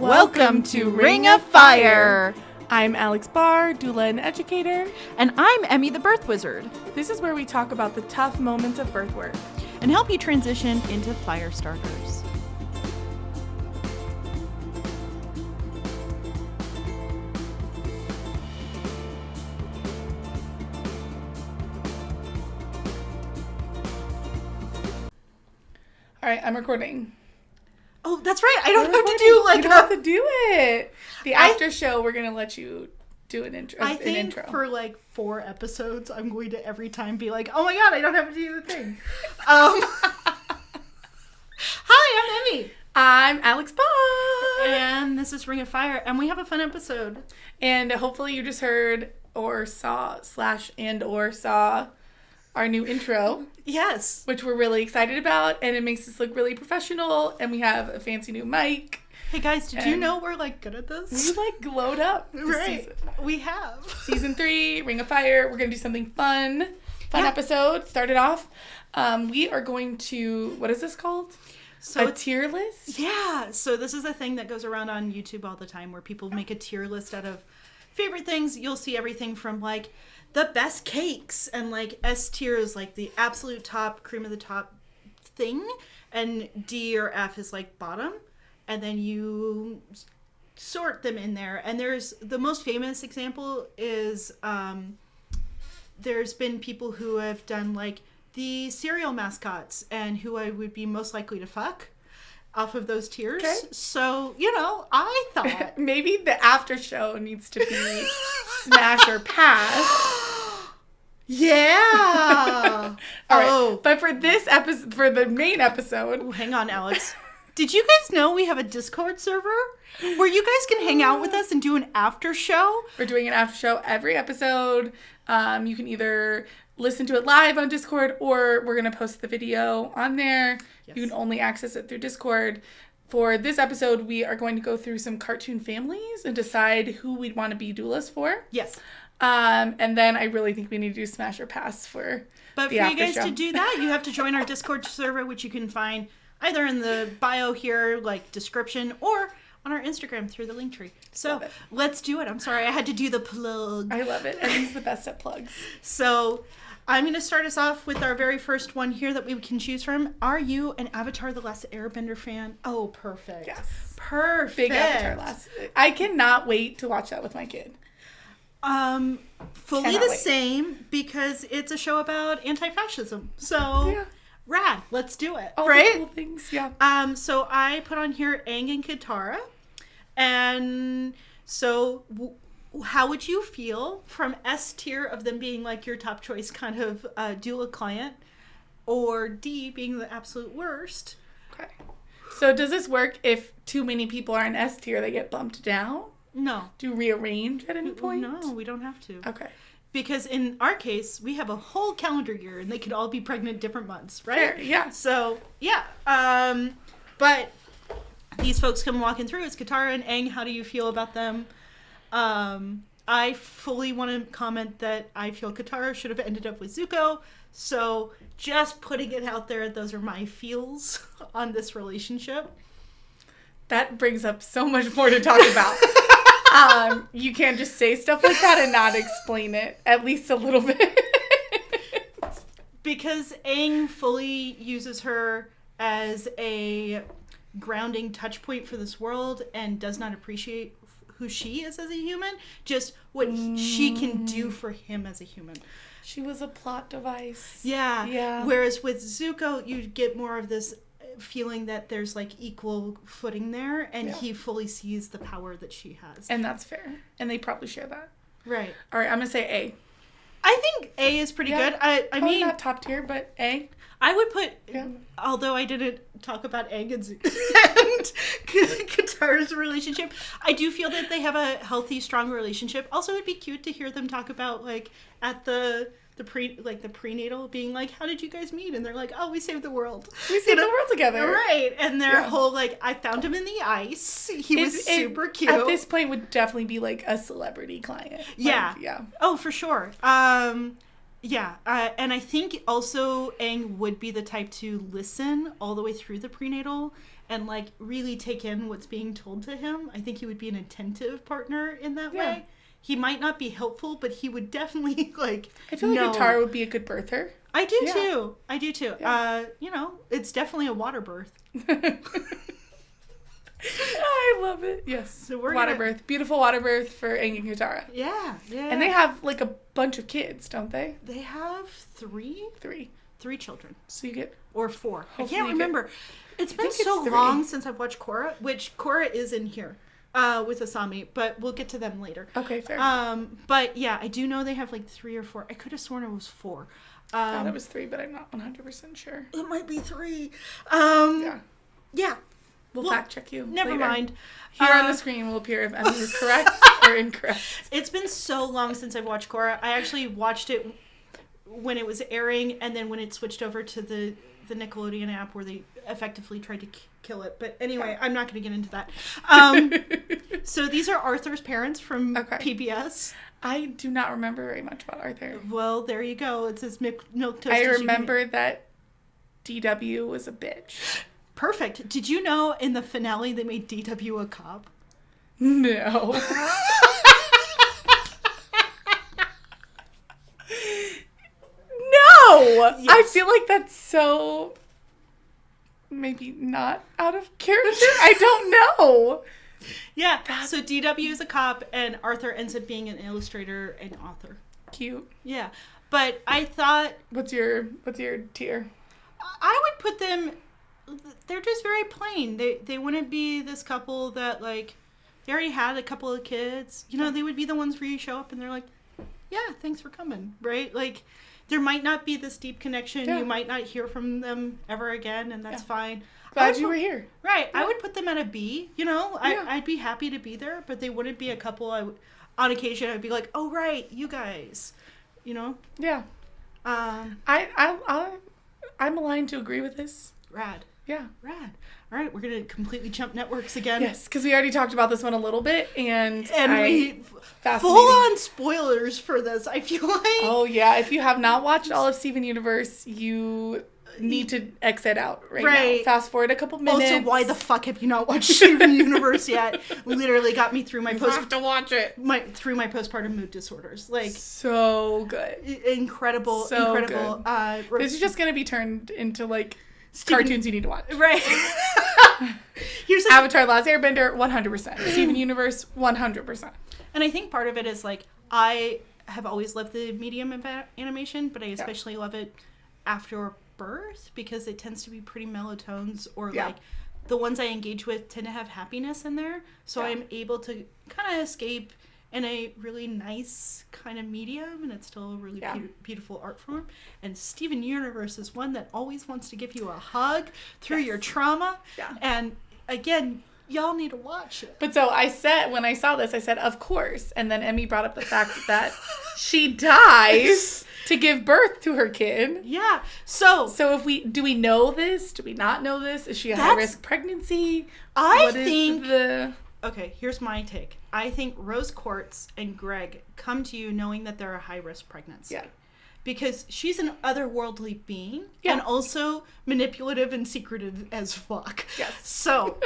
Welcome to Ring of Fire. I'm Alex Barr, doula and educator. And I'm Emmy the Birth Wizard. This is where we talk about the tough moments of birth work and help you transition into fire starters. All right, I'm recording. Oh, that's right. I don't have to do like you don't have to do it. The after show, we're gonna let you do an intro. I think for like 4 episodes, I'm going to every time be like, "Oh my god, I don't have to do the thing." Hi, I'm Emmy. I'm Alex Barr. And this is Ring of Fire, and we have a fun episode. And hopefully you just heard or saw our new intro. Yes. Which we're really excited about, and it makes us look really professional, and we have a fancy new mic. Hey guys, did you know we're like good at this? We like glowed up. Right. We have. Season 3, Ring of Fire. We're going to do something fun episode. Start it off. We are going to, what is this called? So a tier list? Yeah. So this is a thing that goes around on YouTube all the time where people make a tier list out of favorite things. You'll see everything from like the best cakes, and like S tier is like the absolute top, cream of the top thing, and D or F is like bottom, and then you sort them in there. And there's the most famous example is there's been people who have done like the cereal mascots and who I would be most likely to fuck off of those tiers. Okay. So, I thought maybe the after show needs to be smash or pass. Yeah. All right. But for this episode, for the main episode. Hang on, Alex. Did you guys know we have a Discord server where you guys can hang out with us and do an after show? We're doing an after show every episode. You can either listen to it live on Discord, or we're going to post the video on there. Yes. You can only access it through Discord. For this episode, we are going to go through some cartoon families and decide who we'd want to be doulas for. Yes. And then I really think we need to do Smash or Pass for But the for you guys show. To do that, you have to join our Discord server, which you can find either in the bio here, like description, or on our Instagram through the link tree. So let's do it. I'm sorry, I had to do the plug. I love it. And he's the best at plugs. So I'm going to start us off with our very first one here that we can choose from. Are you an Avatar The Last Airbender fan? Oh, perfect. Yes. Perfect. Big Avatar Last. I cannot wait to watch that with my kid. Fully the same, because it's a show about anti-fascism. So, rad. Let's do it. All the cool things, yeah. So I put on here Aang and Katara. And so how would you feel from S tier of them being like your top choice kind of doula client, or D being the absolute worst? Okay. So does this work if too many people are in S tier, they get bumped down? No. Do you rearrange at any point? No, we don't have to. Okay. Because in our case, we have a whole calendar year, and they could all be pregnant different months, right? Fair, yeah. So, yeah. But these folks come walking through. It's Katara and Aang. How do you feel about them? I fully want to comment that I feel Katara should have ended up with Zuko. So, just putting it out there, those are my feels on this relationship. That brings up so much more to talk about. You can't just say stuff like that and not explain it, at least a little bit. Because Aang fully uses her as a grounding touch point for this world and does not appreciate who she is as a human, just what she can do for him as a human. She was a plot device. Yeah. Whereas with Zuko, you get more of this feeling that there's like equal footing there, and he fully sees the power that she has. And that's fair. And they probably share that. Right. All right, I'm going to say A. I think A is pretty good. I mean, not top tier, but A. I would put, although I didn't talk about Aang and Katara's relationship, I do feel that they have a healthy, strong relationship. Also, it'd be cute to hear them talk about like at the prenatal, being like, how did you guys meet? And they're like, oh, we saved the world. We saved the world together. Right. And their whole like, I found him in the ice. He was super cute. At this point would definitely be like a celebrity client. Yeah. Like, yeah. Oh, for sure. Yeah, and I think also Aang would be the type to listen all the way through the prenatal and like really take in what's being told to him. I think he would be an attentive partner in that way. He might not be helpful, but he would definitely like. I feel like Katara would be a good birther. I do too. I do too. Yeah. It's definitely a water birth. I love it. Yes. So water birth. Beautiful water birth for Aang and Katara. Yeah. And they have like a bunch of kids, don't they? They have three children. So you get... Or 4. I can't remember. It's been so long since I've watched Korra, which Korra is in here with Asami, but we'll get to them later. Okay, fair. But yeah, I do know they have like 3 or 4. I could have sworn it was 4. I thought it was 3, but I'm not 100% sure. It might be 3. Yeah. We'll fact check you. Never mind. Here on the screen will appear if Emmy is correct or incorrect. It's been so long since I've watched Korra. I actually watched it when it was airing, and then when it switched over to the Nickelodeon app where they effectively tried to kill it. But anyway, I'm not going to get into that. So these are Arthur's parents from PBS. I do not remember very much about Arthur. Well, there you go. It's as milk toast. I remember that DW was a bitch. Perfect. Did you know in the finale they made DW a cop? No. No! Yes. I feel like that's so... maybe not out of character. I don't know. Yeah, so DW is a cop and Arthur ends up being an illustrator and author. Cute. Yeah. But I thought... What's your tier? I would put them... They're just very plain. They wouldn't be this couple that, like, they already had a couple of kids. You know, they would be the ones where you show up and they're like, yeah, thanks for coming, right? Like, there might not be this deep connection. Yeah. You might not hear from them ever again, and that's fine. Glad you were here. Right. Yeah. I would put them at a B, you know? I'd be happy to be there, but they wouldn't be a couple. On occasion, I'd be like, oh, right, you guys, you know? Yeah. I'm aligned to agree with this. Rad. Yeah. Rad. All right, we're going to completely jump networks again. Yes, because we already talked about this one a little bit, and we full-on spoilers for this, I feel like. Oh, yeah. If you have not watched all of Steven Universe, you need to exit out right now. Fast forward a couple minutes. Also, why the fuck have you not watched Steven Universe yet? Literally got me through my have to watch it. Through my postpartum mood disorders. Like, so good. Incredible. So incredible. Good. This is just going to be turned into, like... cartoons you need to watch. Right. Here's Avatar: Last Airbender, 100%. Steven Universe, 100%. And I think part of it is, like, I have always loved the medium of animation, but I especially love it after birth because it tends to be pretty mellow tones, or like the ones I engage with tend to have happiness in there. So I'm able to kind of escape in a really nice kind of medium, and it's still a really beautiful art form. And Steven Universe is one that always wants to give you a hug through your trauma. Yeah. And again, y'all need to watch it. But so I said, when I saw this, I said, of course. And then Emmy brought up the fact that she dies to give birth to her kid. Yeah. So do we know this? Do we not know this? Is she a high-risk pregnancy? Okay, here's my take. I think Rose Quartz and Greg come to you knowing that they're a high-risk pregnancy. Yeah. Because she's an otherworldly being and also manipulative and secretive as fuck. Yes. So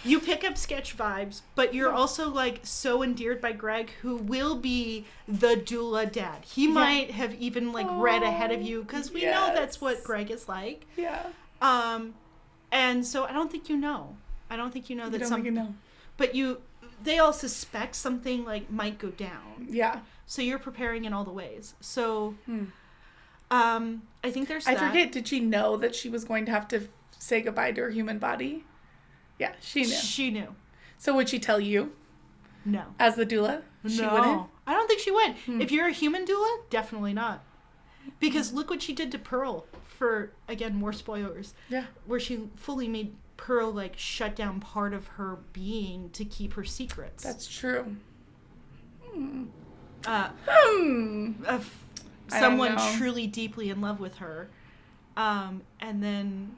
you pick up sketch vibes, but you're also like so endeared by Greg, who will be the doula dad. He might have even like read ahead of you because we know that's what Greg is like. Yeah. And so I don't think you know. I don't think you know that something. But they all suspect something like might go down. Yeah. So you're preparing in all the ways. So, I think there's that. I forget, did she know that she was going to have to say goodbye to her human body? Yeah, she knew. She knew. So would she tell you? No. As the doula? She wouldn't? I don't think she would. If you're a human doula, definitely not. Because look what she did to Pearl for, again, more spoilers. Yeah. Where she fully made Pearl like shut down part of her being to keep her secrets. That's true. Someone truly deeply in love with her, and then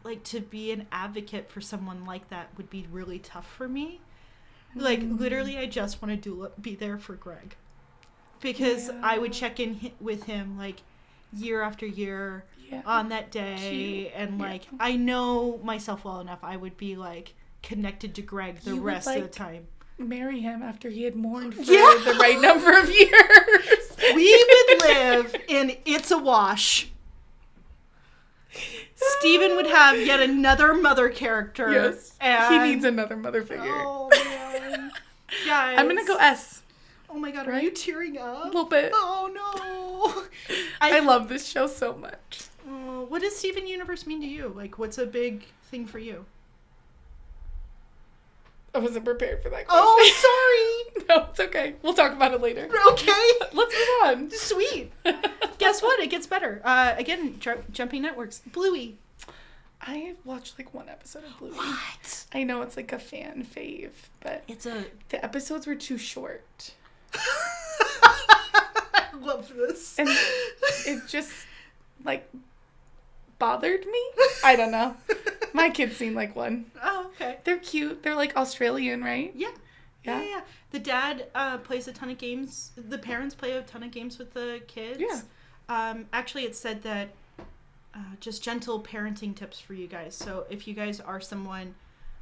like to be an advocate for someone like that would be really tough for me. Like literally, I just want to be there for Greg. because I would check in with him like year after year on that day. Cute. And like, I know myself well enough. I would be like connected to Greg the rest of the time. Marry him after he had mourned for the right number of years. We would live in It's a Wash. Steven would have yet another mother character. Yes. And he needs another mother figure. Oh, man. Guys. I'm going to go S. Oh, my God. Are you tearing up? A little bit. Oh, no. I love this show so much. What does Steven Universe mean to you? Like, what's a big thing for you? I wasn't prepared for that question. Oh, sorry. No, it's okay. We'll talk about it later. Okay. Let's move on. Sweet. Guess what? It gets better. Again, Jumping Networks. Bluey. I watched like one episode of Bluey. What? I know it's like a fan fave, but the episodes were too short. I love this. And it just like bothered me. I don't know. My kids seem like one. Oh, okay. They're cute. They're like Australian, right? Yeah. The dad plays a ton of games. The parents play a ton of games with the kids. Yeah. Actually, it said that just gentle parenting tips for you guys. So if you guys are someone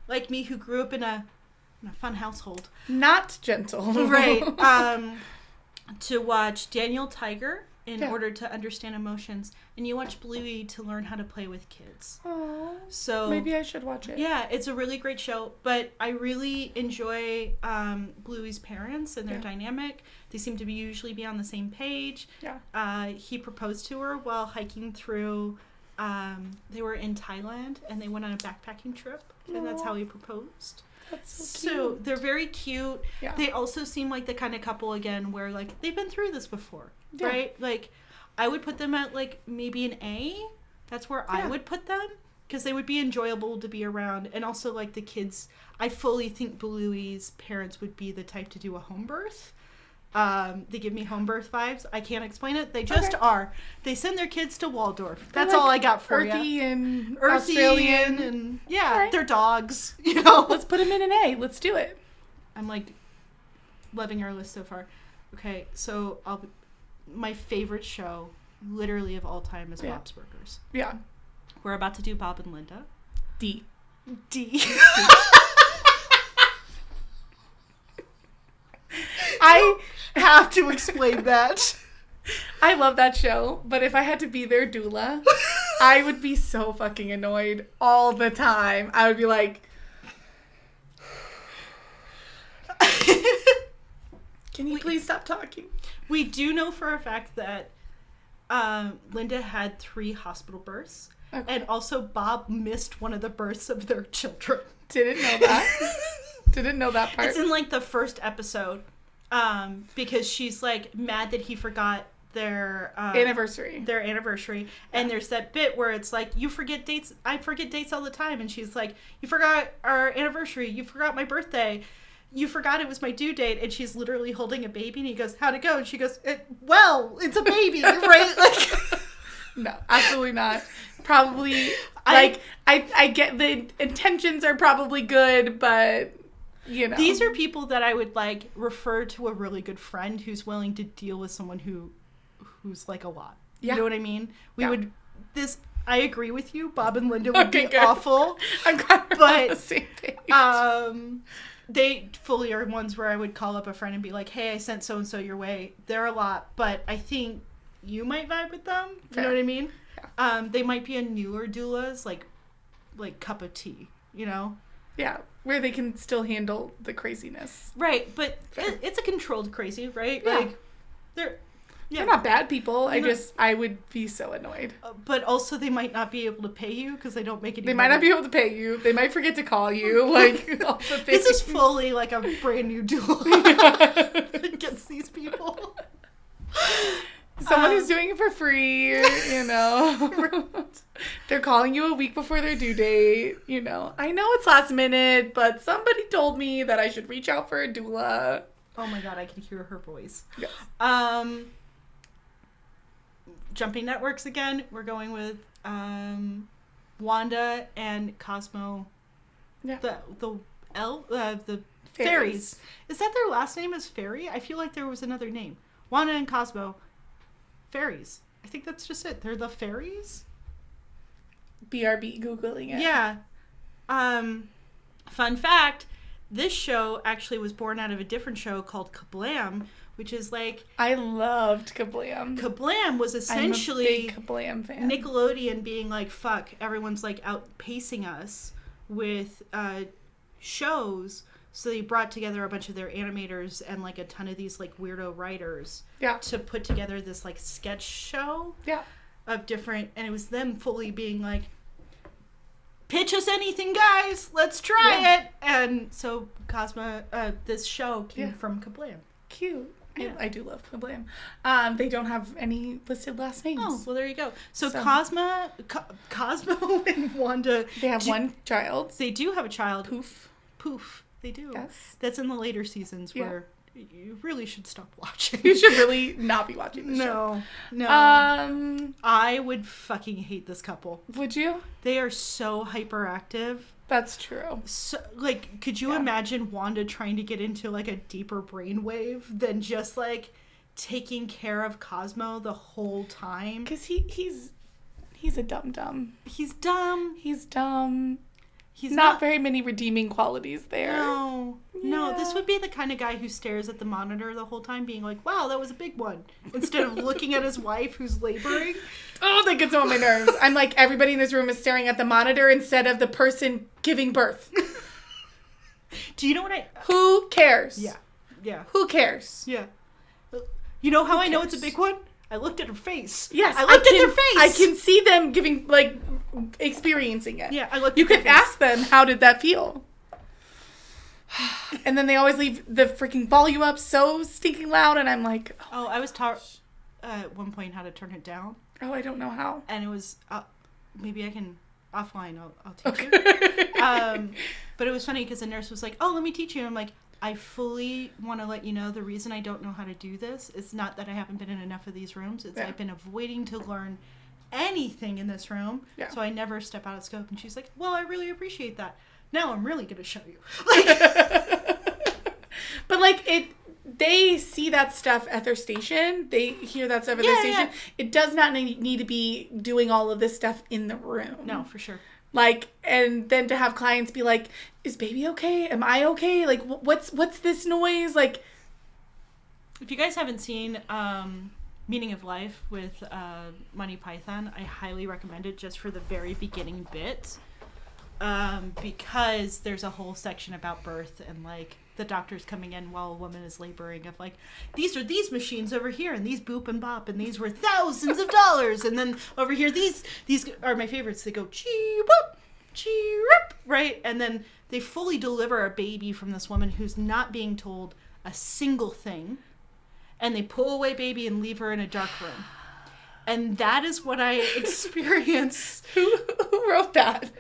like me who grew up in a fun household. Not gentle. Right. To watch Daniel Tiger in order to understand emotions, and you watch Bluey to learn how to play with kids. Aww. So maybe I should watch it. Yeah, it's a really great show, but I really enjoy Bluey's parents and their dynamic. They seem to usually be on the same page. Yeah. He proposed to her while hiking through. They were in Thailand and they went on a backpacking trip, and that's how he proposed. That's so cute. So they're very cute. Yeah. They also seem like the kind of couple again where like they've been through this before, right? Like I would put them at like maybe an A. That's where I would put them because they would be enjoyable to be around, and also like the kids. I fully think Bluey's parents would be the type to do a home birth. They give me home birth vibes. I can't explain it. They just are. They send their kids to Waldorf. That's like all I got for you. Earthy and Australian. And they're dogs. You know, let's put them in an A. Let's do it. I'm like loving our list so far. Okay, so my favorite show, literally of all time, is Bob's Burgers. Yeah. We're about to do Bob and Linda. D. I have to explain that. I love that show, but if I had to be their doula, I would be so fucking annoyed all the time. I would be like, can you please stop talking? We do know for a fact that Linda had 3 hospital births, and also Bob missed one of the births of their children. Didn't know that. Didn't know that part. It's in like the first episode. Because she's like mad that he forgot their anniversary. And there's that bit where it's like, you forget dates. I forget dates all the time. And she's like, you forgot our anniversary. You forgot my birthday. You forgot it was my due date. And she's literally holding a baby. And he goes, how'd it go? And she goes, it's a baby, right? Like, no, absolutely not. Probably I get the intentions are probably good, but you know. These are people that I would like refer to a really good friend who's willing to deal with someone who's like a lot. You know what I mean? I agree with you. Bob and Linda would be awful. I'm glad we're on the same page. They fully are ones where I would call up a friend and be like, hey, I sent so and so your way. They're a lot, but I think you might vibe with them. You know what I mean? Yeah. They might be a newer doulas, like cup of tea, you know? Yeah, where they can still handle the craziness. Right, but it's a controlled crazy, right? Yeah. Like, they're not bad people. I would be so annoyed. But also they might not be able to pay you because they don't make any They money. might not be able to pay you. They might forget to call you. Like, all the things. This is fully like a brand new doula against these people. Someone who's doing it for free, you know. They're calling you a week before their due date, you know. I know it's last minute, but somebody told me that I should reach out for a doula. Oh my god, I can hear her voice. Yes. Jumping Networks again. We're going with Wanda and Cosmo. Yeah. The fairies. Is that their last name is Fairy? I feel like there was another name. Wanda and Cosmo, fairies. I think that's just it. They're the fairies. BRB Googling it. Yeah. Fun fact, this show actually was born out of a different show called Kablam, which is like... I loved Kablam. Kablam was essentially... I'm a big Kablam fan. Nickelodeon being like, fuck, everyone's like outpacing us with shows. So they brought together a bunch of their animators and like a ton of these like weirdo writers to put together this like sketch show of different... And it was them fully being like, pitch us anything, guys. Let's try it. And so Cosmo, this show came from Kablam. Cute. Yeah. I do love Kablam. They don't have any listed last names. Oh, well, there you go. So Cosmo and Wanda... They have one child. They do have a child. Poof. They do. Yes. That's in the later seasons where you really should stop watching. You should really not be watching this show. No. I would fucking hate this couple. Would you? They are so hyperactive. That's true. So, like, could you imagine Wanda trying to get into, like, a deeper brainwave than just, like, taking care of Cosmo the whole time? Because he's a dum-dum. He's dumb. He's dumb. He's not very many redeeming qualities there. No, this would be the kind of guy who stares at the monitor the whole time being like, wow, that was a big one. Instead of looking at his wife who's laboring. Oh, that gets on my nerves. I'm like, everybody in this room is staring at the monitor instead of the person giving birth. Do you know what Who cares? Yeah. Who cares? Yeah. You know how I know it's a big one? I looked at her face. Yes. I looked at their face. I can see them giving, like, experiencing it. Yeah, I looked You at their could face. ask them, how did that feel? And then they always leave the freaking volume up so stinking loud, and I'm like... Oh, I was taught at one point how to turn it down. Oh, I don't know how. And it was... maybe I can... Offline, I'll teach you. But it was funny because the nurse was like, oh, let me teach you. And I'm like, I fully want to let you know the reason I don't know how to do this is not that I haven't been in enough of these rooms. It's I've been avoiding to learn anything in this room. Yeah. So I never step out of scope. And she's like, well, I really appreciate that. Now I'm really going to show you. But like they see that stuff at their station. They hear that stuff at their station. Yeah. It does not need to be doing all of this stuff in the room. No, for sure. Like, and then to have clients be like, is baby okay? Am I okay? Like, what's this noise? Like, if you guys haven't seen Meaning of Life with Monty Python, I highly recommend it just for the very beginning bit. Because there's a whole section about birth and, like, the doctor's coming in while a woman is laboring of, like, these are these machines over here, and these boop and bop, and these were thousands of dollars, and then over here, these are my favorites. They go, chee-whoop, chee-whoop, right? And then they fully deliver a baby from this woman who's not being told a single thing, and they pull away baby and leave her in a dark room. And that is what I experience. Who wrote that?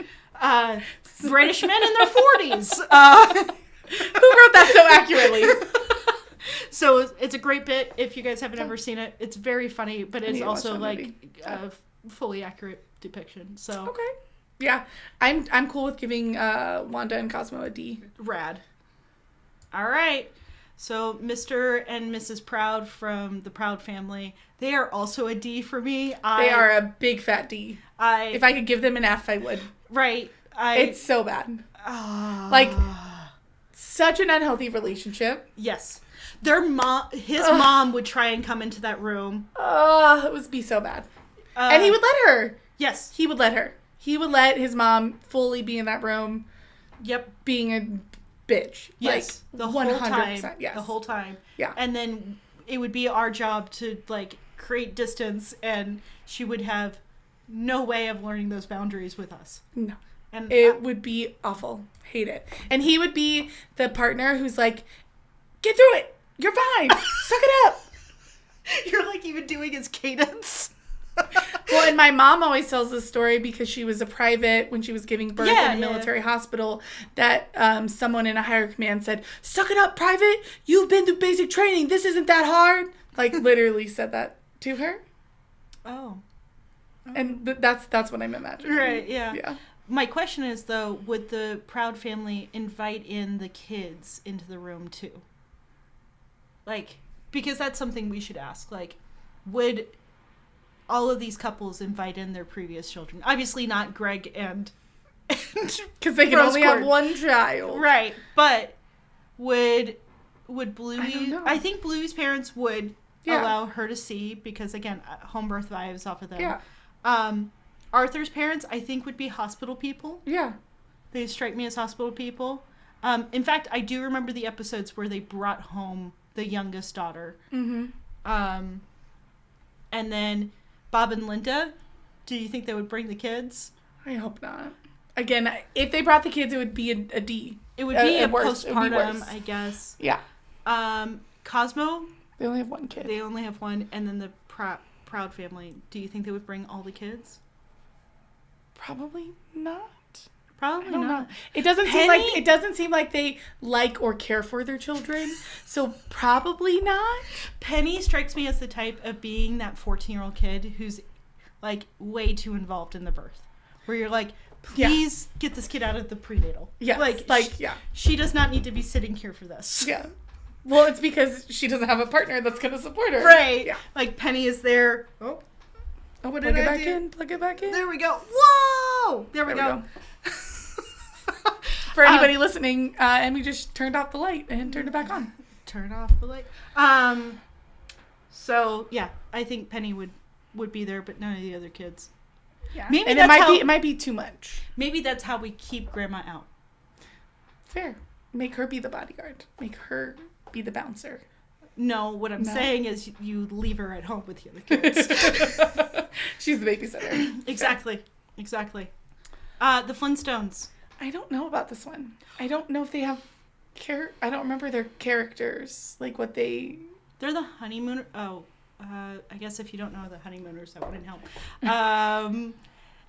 British men in their 40s. Who wrote that so accurately? So it's a great bit. If you guys haven't ever seen it, it's very funny, but it's also like a fully accurate depiction. So okay, yeah, I'm cool with giving Wanda and Cosmo a D. Rad. All right. So Mr. and Mrs. Proud from the Proud family, they are also a D for me. They are a big fat D. If I could give them an F, I would. Right. It's so bad. Like, such an unhealthy relationship. Yes. His mom would try and come into that room. It would be so bad. And he would let her. Yes. He would let her. He would let his mom fully be in that room. Yep. Being a bitch. Yes. Like, the whole 100%. time. Yes. The whole time. Yeah. And then it would be our job to, like, create distance, and she would have no way of learning those boundaries with us. No. And it would be awful. Hate it. And he would be the partner who's like, get through it. You're fine. Suck it up. You're like even doing his cadence. Well, and my mom always tells this story because she was a private when she was giving birth in a military hospital, that someone in a higher command said, suck it up, private. You've been through basic training. This isn't that hard. Like, literally said that to her. Oh. And that's what I'm imagining. Right, yeah. Yeah. My question is, though, would the Proud family invite in the kids into the room, too? Like, because that's something we should ask. Like, would all of these couples invite in their previous children? Obviously not Greg and because they can only have one child. Right. But would Bluey... I think Bluey's parents would allow her to see, because, again, home birth vibes off of them. Yeah. Arthur's parents, I think, would be hospital people. Yeah. They strike me as hospital people. In fact, I do remember the episodes where they brought home the youngest daughter. Mm-hmm. And then Bob and Linda, do you think they would bring the kids? I hope not. Again, if they brought the kids, it would be a D. It would be a worse. postpartum, I guess. Yeah. Cosmo? They only have one kid. They only have one. And then the Proud family, do you think they would bring all the kids? Probably not. Probably not. Know. It doesn't seem like they like or care for their children, so probably not. Penny strikes me as the type of being that 14-year-old kid who's like way too involved in the birth, where you're like, please get this kid out of the prenatal. Yeah, she does not need to be sitting here for this. Yeah. Well, it's because she doesn't have a partner that's going to support her. Right. Yeah. Like Penny is there. Oh, what did I do? Plug it back in. There we go. Whoa! There we go. For anybody listening, Emmy just turned off the light and turned it back on. Turn off the light. So yeah, I think Penny would be there, but none of the other kids. Yeah. Maybe and it might be too much. Maybe that's how we keep Grandma out. Fair. Make her be the bodyguard. Make her be the bouncer. No, what I'm saying is you leave her at home with the other kids. She's the babysitter. Exactly. The Flintstones. I don't know about this one. I don't know if they have I don't remember their characters. Like what they... They're the honeymooners. Oh, I guess if you don't know the honeymooners, that wouldn't help.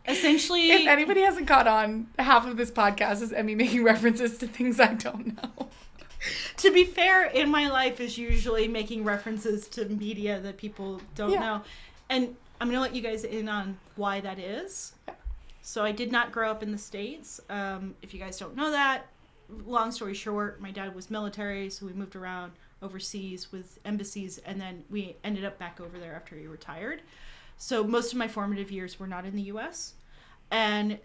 Essentially... If anybody hasn't caught on, half of this podcast is Emmy making references to things I don't know. To be fair, in my life is usually making references to media that people don't know. And I'm going to let you guys in on why that is. Yeah. So I did not grow up in the States. If you guys don't know that, long story short, my dad was military, so we moved around overseas with embassies, and then we ended up back over there after he retired. So most of my formative years were not in the U.S. And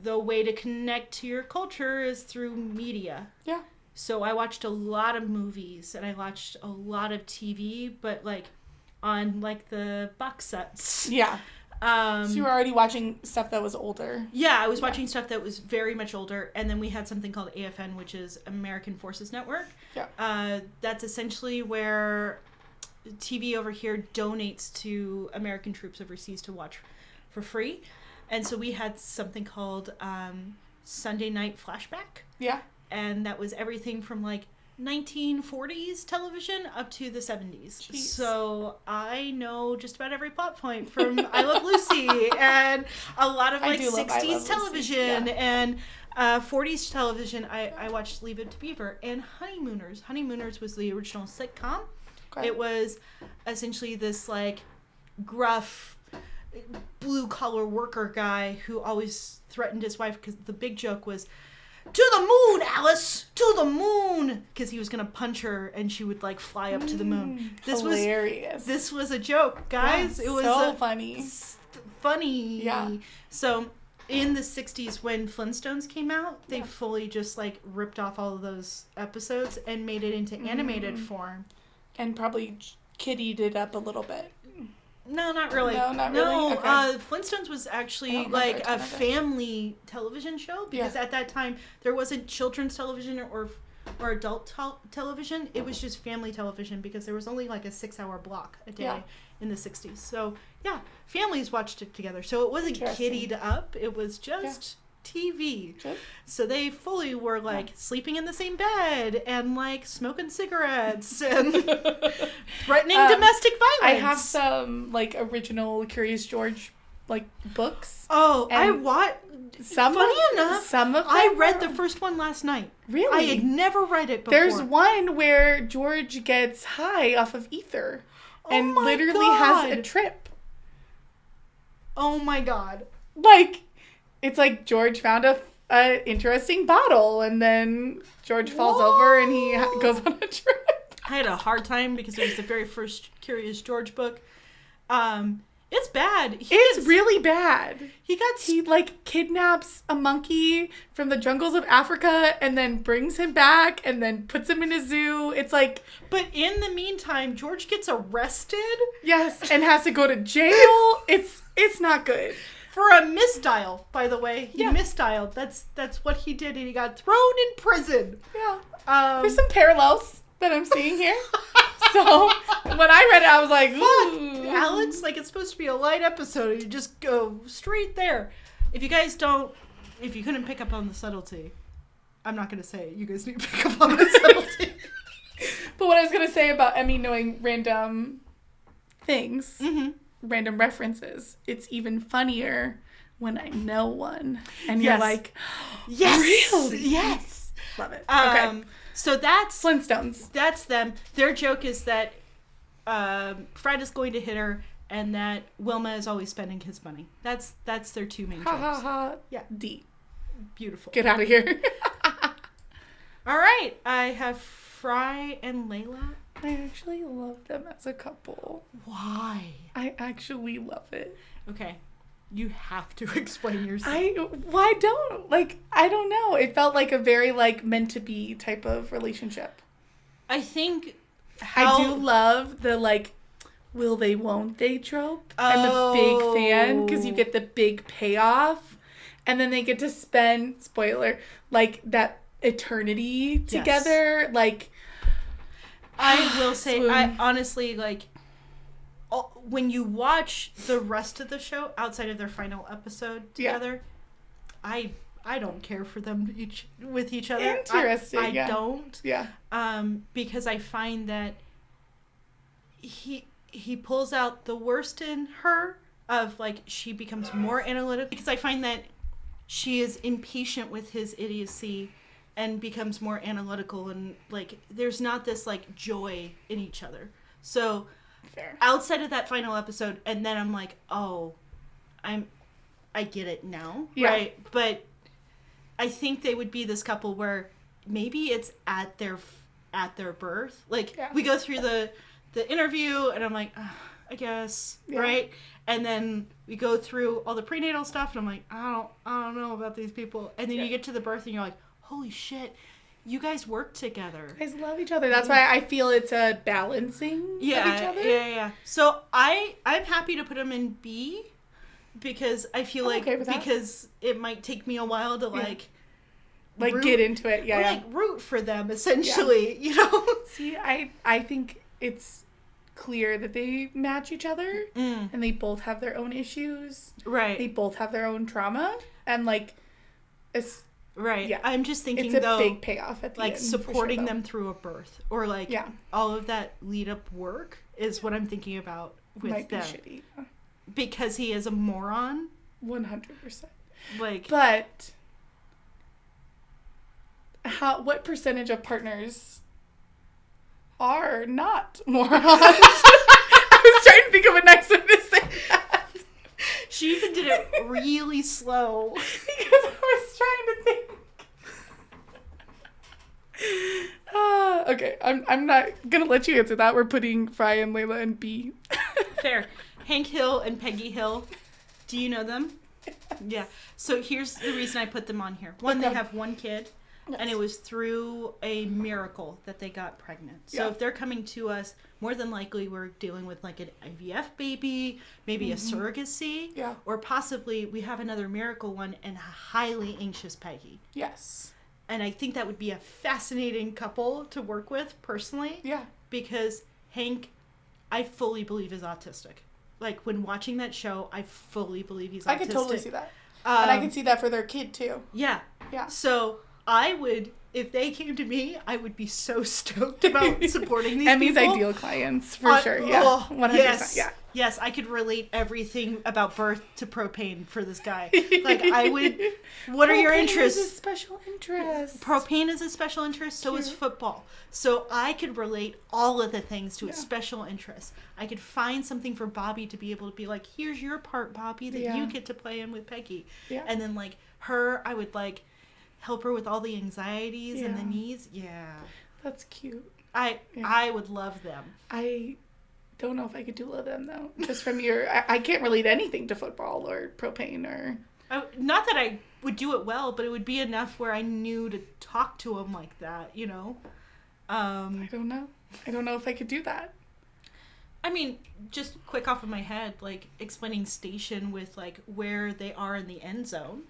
the way to connect to your culture is through media. Yeah. So I watched a lot of movies, and I watched a lot of TV, but like on like the box sets. Yeah. So you were already watching stuff that was older. Yeah, I was watching stuff that was very much older, and then we had something called AFN, which is American Forces Network. Yeah. That's essentially where TV over here donates to American troops overseas to watch for free. And so we had something called Sunday Night Flashback. Yeah. And that was everything from like 1940s television up to the 70s. Jeez. So I know just about every plot point from I Love Lucy and a lot of like 60s television and 40s television. I watched Leave It to Beaver and Honeymooners. Honeymooners was the original sitcom. Okay. It was essentially this like gruff blue collar worker guy who always threatened his wife because the big joke was, "To the moon, Alice! To the moon!" Because he was going to punch her and she would, like, fly up to the moon. Hilarious. This was a joke, guys. Yeah, it was so funny. Funny. Yeah. So, in the 60s, when Flintstones came out, they fully just, like, ripped off all of those episodes and made it into animated form. And probably kiddied it up a little bit. No, not really. No, not really? No, okay. Flintstones was actually like a family television show because at that time there wasn't children's television or adult television. It was just family television because there was only like a 6-hour block a day in the 60s. So, yeah, families watched it together. So it wasn't kiddied up. It was just TV. Sure. So they fully were like sleeping in the same bed and like smoking cigarettes and threatening domestic violence. I have some like original Curious George like books. Oh, I watched. Funny enough, some of them I read the first one last night. Really? I had never read it before. There's one where George gets high off of ether and literally has a trip. Oh my god. Like, it's like George found a interesting bottle, and then George falls over and he goes on a trip. I had a hard time because it was the very first Curious George book. It's bad. It's really bad. He like kidnaps a monkey from the jungles of Africa and then brings him back and then puts him in a zoo. It's like, but in the meantime, George gets arrested. Yes, and has to go to jail. It's not good. For a misdial, by the way. He misdialed. That's what he did, and he got thrown in prison. Yeah. There's some parallels that I'm seeing here. So when I read it, I was like, ooh. Alex, like it's supposed to be a light episode, and you just go straight there. If you couldn't pick up on the subtlety, I'm not going to say it. You guys need to pick up on the subtlety. But what I was going to say about Emmy knowing random things, random references, it's even funnier when I know one. And you're like, yes, really? Yes. Love it. Okay. So that's Flintstones. That's them. Their joke is that Fred is going to hit her, and that Wilma is always spending his money. That's their two main jokes. Ha ha ha. Yeah. D. Beautiful. Get out of here. All right. I have Fry and Layla. I actually love them as a couple. Why? I actually love it. Okay. You have to explain yourself. Why don't? Like, I don't know. It felt like a very, like, meant to be type of relationship. I think I do love the, like, will they, won't they trope. I'm a big fan because you get the big payoff. And then they get to spend, spoiler, like, that eternity together. Yes. Like, I will say, I honestly, like, when you watch the rest of the show outside of their final episode together, I don't care for them with each other. Interesting. I don't. Yeah. Because I find that he pulls out the worst in her of like she becomes more analytical, because I find that she is impatient with his idiocy and becomes more analytical, and like there's not this like joy in each other. So fair. Outside of that final episode, and then I'm like, oh, I get it now, right? But I think they would be this couple where maybe it's at their birth. Like we go through the interview, and I'm like, I guess, right? And then we go through all the prenatal stuff, and I'm like, I don't know about these people. And then you get to the birth, and you're like, holy shit. You guys work together. You guys love each other. That's why I feel it's a balancing of each other. Yeah. So I'm happy to put them in B, because I feel because it might take me a while to like get into it. Yeah. Like root for them essentially, you know? See, I think it's clear that they match each other and they both have their own issues. Right. They both have their own trauma, and like it's right. Yeah. I'm just thinking, it's a big payoff at the end. Like supporting them through a birth, or like all of that lead up work is what I'm thinking about with might them. Be shitty. Because he is a moron. 100%. Like, but what percentage of partners are not morons? I was trying to think of a nice way to say that. She even did it really slow. Because I was trying to think. Okay, I'm not gonna let you answer that. We're putting Fry and Layla in B. Fair. Hank Hill and Peggy Hill. Do you know them? Yes. Yeah. So here's the reason I put them on here. One, they have one kid, and it was through a miracle that they got pregnant. So if they're coming to us, more than likely we're dealing with like an IVF baby, maybe a surrogacy, or possibly we have another miracle one and a highly anxious Peggy. Yes. And I think that would be a fascinating couple to work with personally. Yeah. Because Hank, I fully believe, is autistic. Like, when watching that show, I fully believe he's autistic. I could totally see that. And I could see that for their kid, too. Yeah. Yeah. So, I would, if they came to me, I would be so stoked about supporting these Emmy's people. ideal clients, for sure. Yeah. 100%. Yes. Yeah. Yes, I could relate everything about birth to propane for this guy. Like, I would... What are your interests? Propane is a special interest. Propane is a special interest, so is football. So I could relate all of the things to a special interest. I could find something for Bobby to be able to be like, here's your part, Bobby, that you get to play in with Peggy. Yeah. And then, like, her, I would, like, help her with all the anxieties and the needs. Yeah. That's cute. I would love them. I don't know if I could doula them, though. Just from your... I can't relate anything to football or propane or... Not that I would do it well, but it would be enough where I knew to talk to them like that, you know? I don't know. I don't know if I could do that. I mean, just quick off of my head, like, explaining station with, like, where they are in the end zone.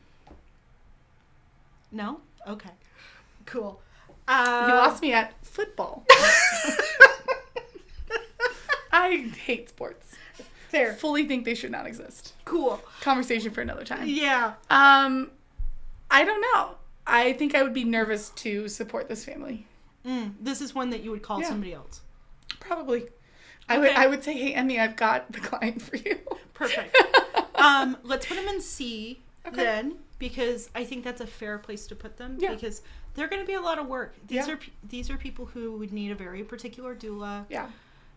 No? Okay. Cool. You lost me at football. I hate sports. Fair. Fully think they should not exist. Cool. Conversation for another time. Yeah. I don't know. I think I would be nervous to support this family. This is one that you would call somebody else. Probably. Okay. I would say, hey, Emmy, I've got the client for you. Perfect. Let's put them in C then, because I think that's a fair place to put them. Yeah. Because they're going to be a lot of work. These are people who would need a very particular doula. Yeah.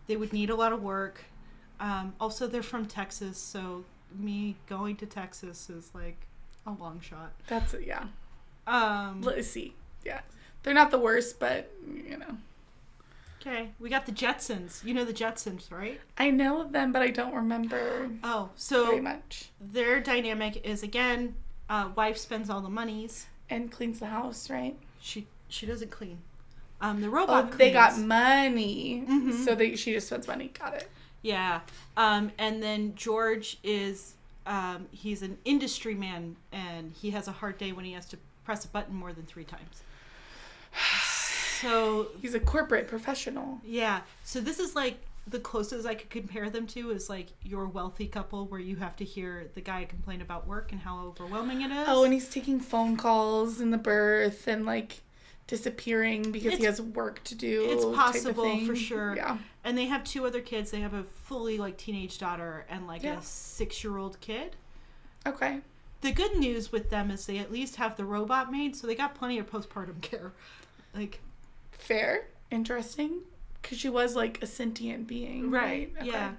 They would need a lot of work. Also, they're from Texas, so me going to Texas is like a long shot. That's it, yeah. Let's see. Yeah. They're not the worst, but, you know. Okay. We got the Jetsons. You know the Jetsons, right? I know them, but I don't remember very much. Their dynamic is, again, wife spends all the monies. And cleans the house, right? She doesn't clean. The robot cleans. They got money. Mm-hmm. So she just spends money. Got it. Yeah. And then George is, he's an industry man, and he has a hard day when he has to press a button more than 3 times. So he's a corporate professional. Yeah. So this is like the closest I could compare them to is like your wealthy couple where you have to hear the guy complain about work and how overwhelming it is. Oh, and he's taking phone calls in the birth and like disappearing because he has work to do. It's possible for sure. Yeah. And they have 2 other kids. They have a fully like teenage daughter and like a 6-year-old kid. Okay. The good news with them is they at least have the robot maid, so they got plenty of postpartum care. Like, fair, interesting, because she was like a sentient being, right? Okay. Yeah.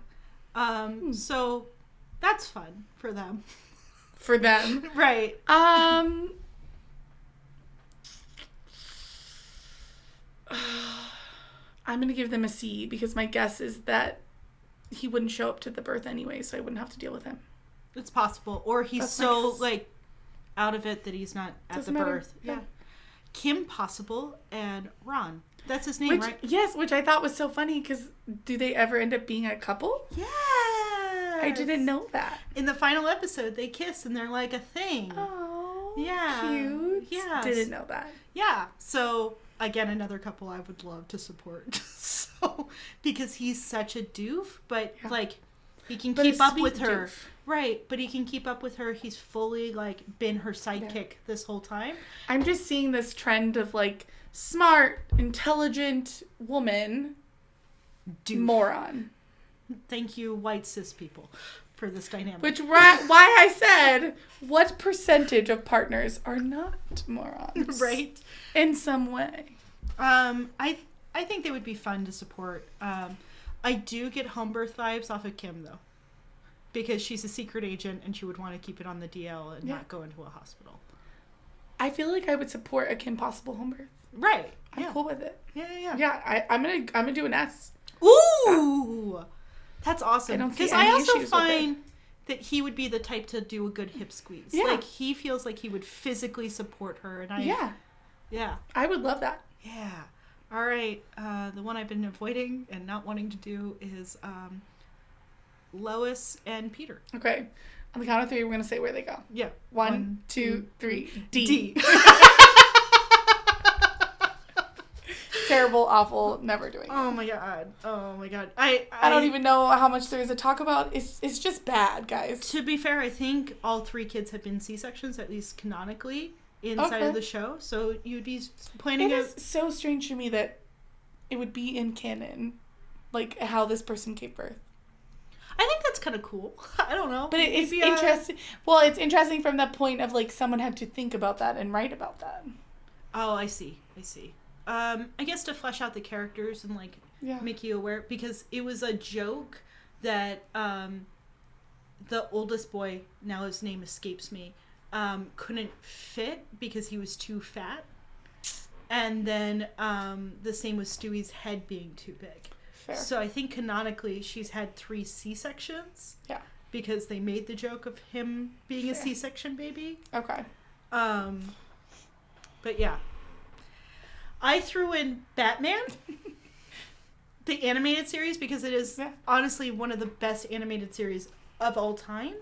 So that's fun for them. For them, right? I'm gonna give them a C because my guess is that he wouldn't show up to the birth anyway, so I wouldn't have to deal with him. It's possible, or he's so like out of it that he's not at the birth. Yeah. Kim Possible and Ron. That's his name, right? Yes, which I thought was so funny because do they ever end up being a couple? Yes. I didn't know that. In the final episode, they kiss and they're like a thing. Oh, yeah. Cute. Yeah. Didn't know that. Yeah. So, again, another couple I would love to support. So, because he's such a doof, but like he can keep up with her. Doof. Right, but he can keep up with her. He's fully, like, been her sidekick this whole time. I'm just seeing this trend of, like, smart, intelligent woman, moron. Thank you, white cis people, for this dynamic. Which, why I said, what percentage of partners are not morons? Right. In some way. I think they would be fun to support. I do get home birth vibes off of Kim, though. Because she's a secret agent and she would want to keep it on the DL and not go into a hospital. I feel like I would support a Kim Possible home birth. Right. I'm cool with it. Yeah. Yeah, I'm gonna do an S. Ooh! That's awesome. Because I also find that he would be the type to do a good hip squeeze. Yeah. Like, he feels like he would physically support her. And Yeah. I would love that. Yeah. All right. The one I've been avoiding and not wanting to do is... Lois and Peter. Okay. On the count of 3, we're going to say where they go. Yeah. 1, 2, 3. D. Terrible, awful, never doing it. Oh my god. I don't even know how much there is to talk about. It's just bad, guys. To be fair, I think all 3 kids have been C-sections, at least canonically, inside of the show. So you'd be planning It is so strange to me that it would be in canon, like how this person gave birth. I think that's kind of cool. I don't know. But it's interesting. Well, it's interesting from the point of, like, someone had to think about that and write about that. Oh, I see. I guess to flesh out the characters and, like, make you aware. Because it was a joke that the oldest boy, now his name escapes me, couldn't fit because he was too fat. And then the same with Stewie's head being too big. Fair. So I think canonically she's had 3 C-sections. Yeah. Because they made the joke of him being a C-section baby. Okay. But yeah. I threw in Batman, the animated series, because it is honestly one of the best animated series of all time.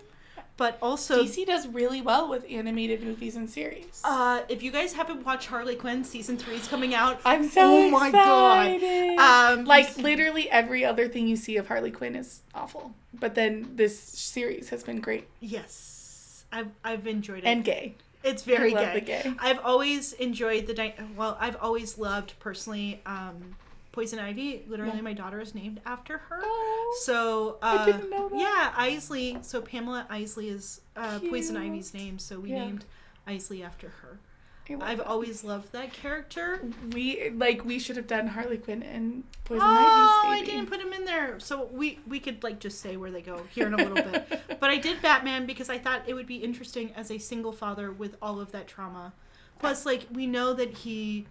But also... DC does really well with animated movies and series. If you guys haven't watched Harley Quinn, season 3 is coming out. I'm so excited. My god. Like, literally every other thing you see of Harley Quinn is awful. But then this series has been great. Yes. I've enjoyed it. And gay. It's very I love gay. the gay. I've always enjoyed I've always loved, personally, Poison Ivy. Literally, my daughter is named after her. Oh, So, I didn't know that. Yeah, Isley. So Pamela Isley is Poison Ivy's name, so we named Isley after her. I've always loved that character. We should have done Harley Quinn and Poison Ivy's baby. I didn't put him in there. So we could just say where they go here in a little bit. But I did Batman because I thought it would be interesting as a single father with all of that trauma. Plus, we know that he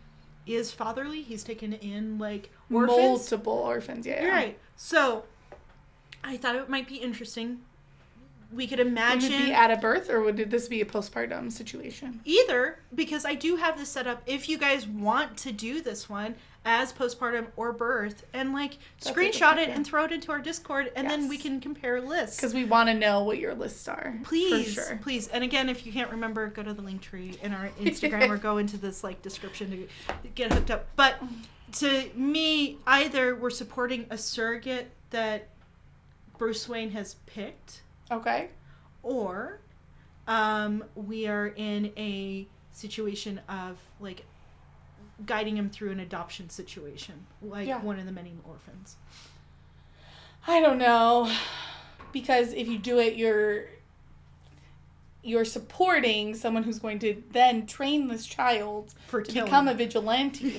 is fatherly. He's taken in orphans. Multiple orphans, yeah. You're right. So I thought it might be interesting. We could imagine... Would it be at a birth, or would this be a postpartum situation? Either, because I do have this set up if you guys want to do this one as postpartum or birth, and screenshot it and throw it into our Discord, and then we can compare lists. Because we want to know what your lists are. Please, for sure. Please. And again, if you can't remember, go to the link tree in our Instagram or go into this description to get hooked up. But to me, either we're supporting a surrogate that Bruce Wayne has picked. Okay. Or we are in a situation of guiding him through an adoption situation, one of the many orphans. I don't know, because if you do it, you're supporting someone who's going to then train this child to become a vigilante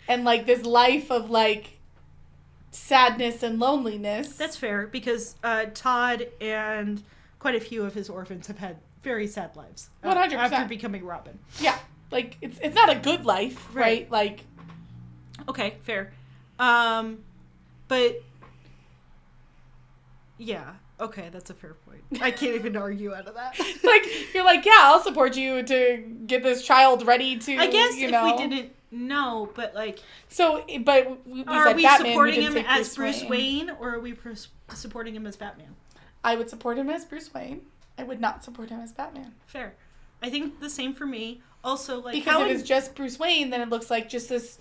and this life of sadness and loneliness. That's fair, because Todd and quite a few of his orphans have had very sad lives 100%. After becoming Robin. Yeah, it's not a good life, right? Okay, fair. But yeah, okay, that's a fair point. I can't even argue out of that. You're yeah, I'll support you to get this child ready to. I guess if we didn't know, but So, but we are said we Batman, supporting we him as Bruce Wayne, or are we supporting him as Batman? I would support him as Bruce Wayne. I would not support him as Batman. Fair. I think the same for me. Also, because if it's just Bruce Wayne, then it looks like just this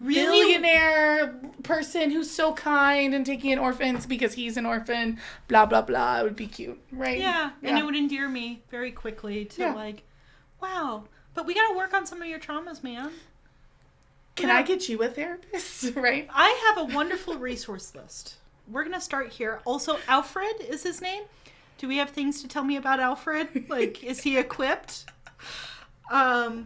billionaire person who's so kind and taking in orphans because he's an orphan, blah, blah, blah. It would be cute, right? Yeah, and it would endear me very quickly to wow, but we got to work on some of your traumas, man. Can I get you a therapist, right? I have a wonderful resource list. We're going to start here. Also, Alfred is his name. Do we have things to tell me about Alfred? Is he equipped? I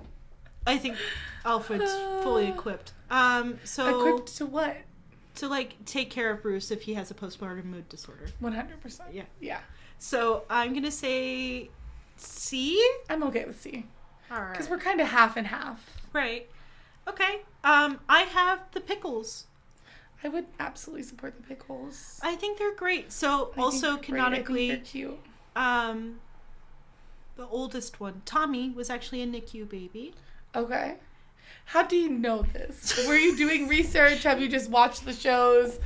think Alfred's fully equipped. Equipped to what? To take care of Bruce if he has a postpartum mood disorder. 100%. Yeah. Yeah. So I'm going to say C. I'm okay with C. All right. Because we're kind of half and half. Right. Okay. I have the pickles. I would absolutely support the pickles. I think they're great. So also canonically, they're cute. The oldest one, Tommy, was actually a NICU baby. Okay. How do you know this? Were you doing research? Have you just watched the shows?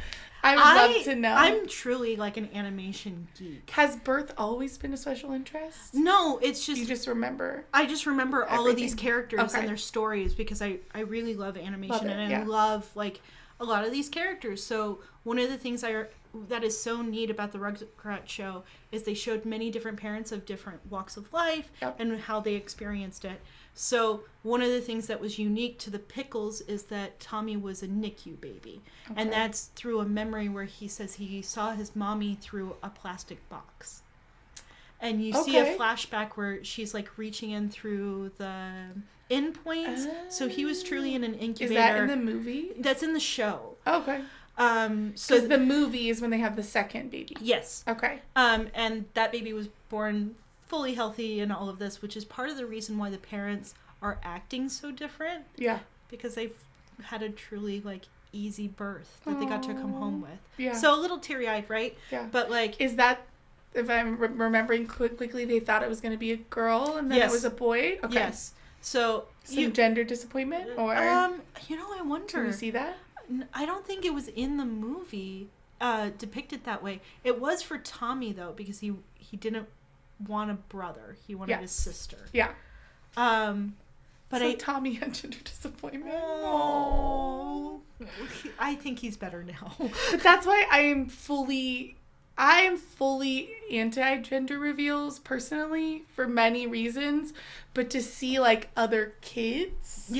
I would love to know. I'm truly an animation geek. Has birth always been a special interest? No, it's just... You just remember? I just remember all of these characters and their stories because I really love animation I love, a lot of these characters. So one of the things that is so neat about the Rugrats show is they showed many different parents of different walks of life and how they experienced it. So one of the things that was unique to the Pickles is that Tommy was a NICU baby. Okay. And that's through a memory where he says he saw his mommy through a plastic box. And you see a flashback where she's reaching in through the end points. So he was truly in an incubator. Is that in the movie? That's in the show. Okay. So the movie is when they have the second baby. Yes. Okay. And that baby was born fully healthy and all of this, which is part of the reason why the parents are acting so different. Yeah. Because they've had a truly, like, easy birth that they got to come home with. Yeah. So a little teary-eyed, right? Yeah. But, like... Is that, if I'm remembering quickly, they thought it was going to be a girl and then it was a boy? Okay. Yes. So... Some gender disappointment? Or... you know, I wonder... Can we see that? I don't think it was in the movie depicted that way. It was for Tommy, though, because he didn't want a brother. He wanted his sister. Yeah. But so Tommy had gender disappointment. Oh. I think he's better now. But that's why I am fully anti-gender reveals personally for many reasons. But to see like other kids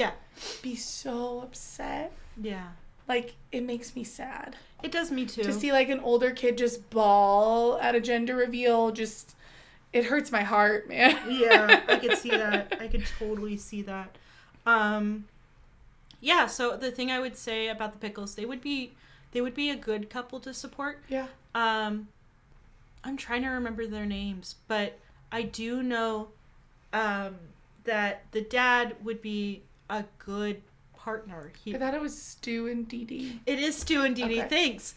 be so upset. Yeah. Like, it makes me sad. It does me too. To see like an older kid just bawl at a gender reveal, just... It hurts my heart, man. Yeah, I could see that. I could totally see that. Yeah, so the thing I would say about the Pickles, they would be a good couple to support. Yeah. I'm trying to remember their names, but I do know that the dad would be a good partner. I thought it was Stu and Dee Dee. It is Stu and Dee Dee. Okay. Thanks.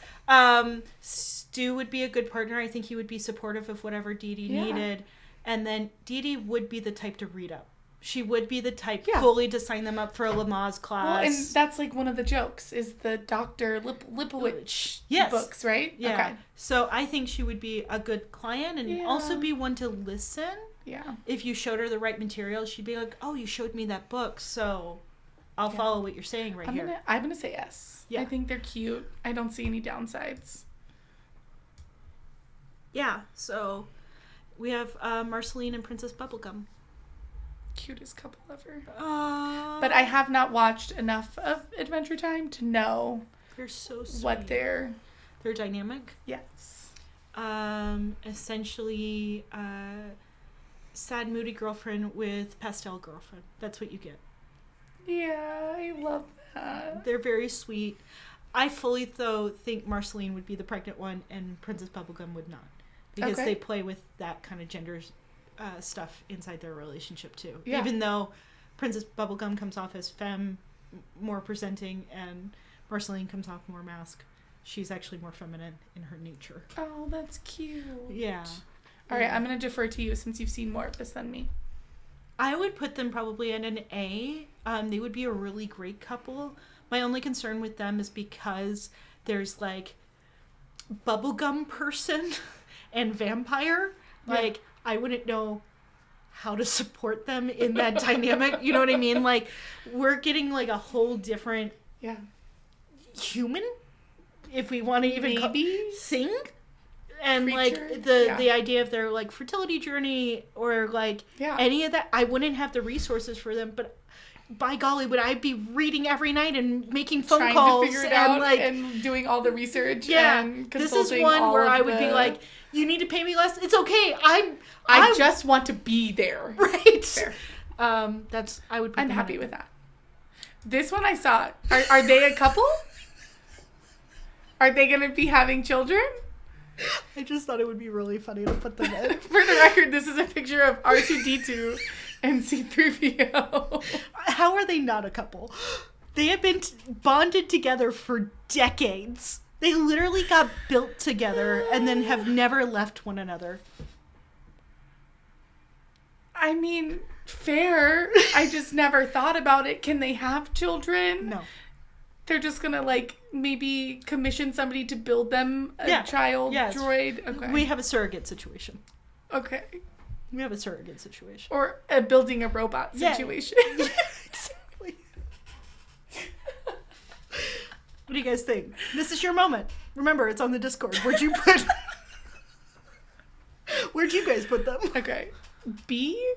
Stu would be a good partner. I think he would be supportive of whatever Dee Dee needed. And then Dee Dee would be the type to read up. She would be the type fully to sign them up for a Lamaze class. Well, and that's like one of the jokes is the Dr. Lipowicz books, right? Yeah. Okay. So I think she would be a good client and also be one to listen. Yeah. If you showed her the right material, she'd be like, oh, you showed me that book, so I'll follow what you're saying here. I'm gonna say yes. Yeah. I think they're cute. I don't see any downsides. Yeah, so we have Marceline and Princess Bubblegum. Cutest couple ever. But I have not watched enough of Adventure Time to know they're so sweet. What they're dynamic. Yes. Essentially, sad, moody girlfriend with pastel girlfriend. That's what you get. Yeah, I love that. They're very sweet. I fully, though, think Marceline would be the pregnant one and Princess Bubblegum would not. Because they play with that kind of gender stuff inside their relationship, too. Yeah. Even though Princess Bubblegum comes off as femme, more presenting, and Marceline comes off more masc. She's actually more feminine in her nature. Oh, that's cute. Yeah. All right, I'm going to defer to you since you've seen more of this than me. I would put them probably in an A. They would be a really great couple. My only concern with them is because there's, like, bubblegum person and vampire. Yeah. Like, I wouldn't know how to support them in that dynamic. You know what I mean? Like, we're getting, like, a whole different human, if we want to even sing. And creature? Like the idea of their like fertility journey or like any of that, I wouldn't have the resources for them. But by golly, would I be reading every night and making phone calls to figure it out like, and doing all the research? Yeah, and this is one where I would be like, you need to pay me less. It's okay. I just want to be there. Right. Fair. I would. I'm happy with that. This one I saw. Are they a couple? Are they going to be having children? I just thought it would be really funny to put them in. For the record, this is a picture of R2-D2 and C-3PO. How are they not a couple? They have been bonded together for decades. They literally got built together and then have never left one another. I mean, fair. I just never thought about it. Can they have children? No. They're just going to, like, maybe commission somebody to build them a child droid? Okay. We have a surrogate situation. Okay. We have a surrogate situation. Or building a robot situation. Yeah, exactly. What do you guys think? This is your moment. Remember, it's on the Discord. Where'd you guys put them? Okay. B?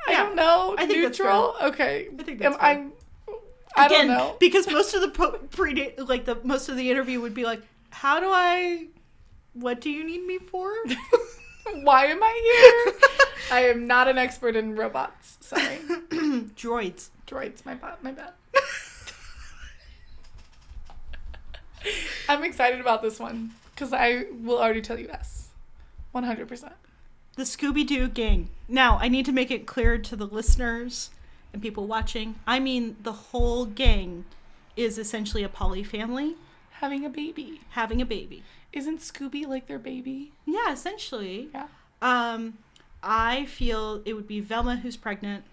I don't know. I think neutral? Okay. I think that's fine. I don't know. Because most of the most of the interview would be like, what do you need me for? Why am I here? I am not an expert in robots. Sorry. Droids, my bad. I'm excited about this one because I will already tell you yes. 100%. The ScoobyDoo Gang. Now, I need to make it clear to the listeners and people watching, I mean the whole gang is essentially a poly family. Having a baby. Isn't Scooby like their baby? Yeah, essentially. Yeah. I feel it would be Velma who's pregnant.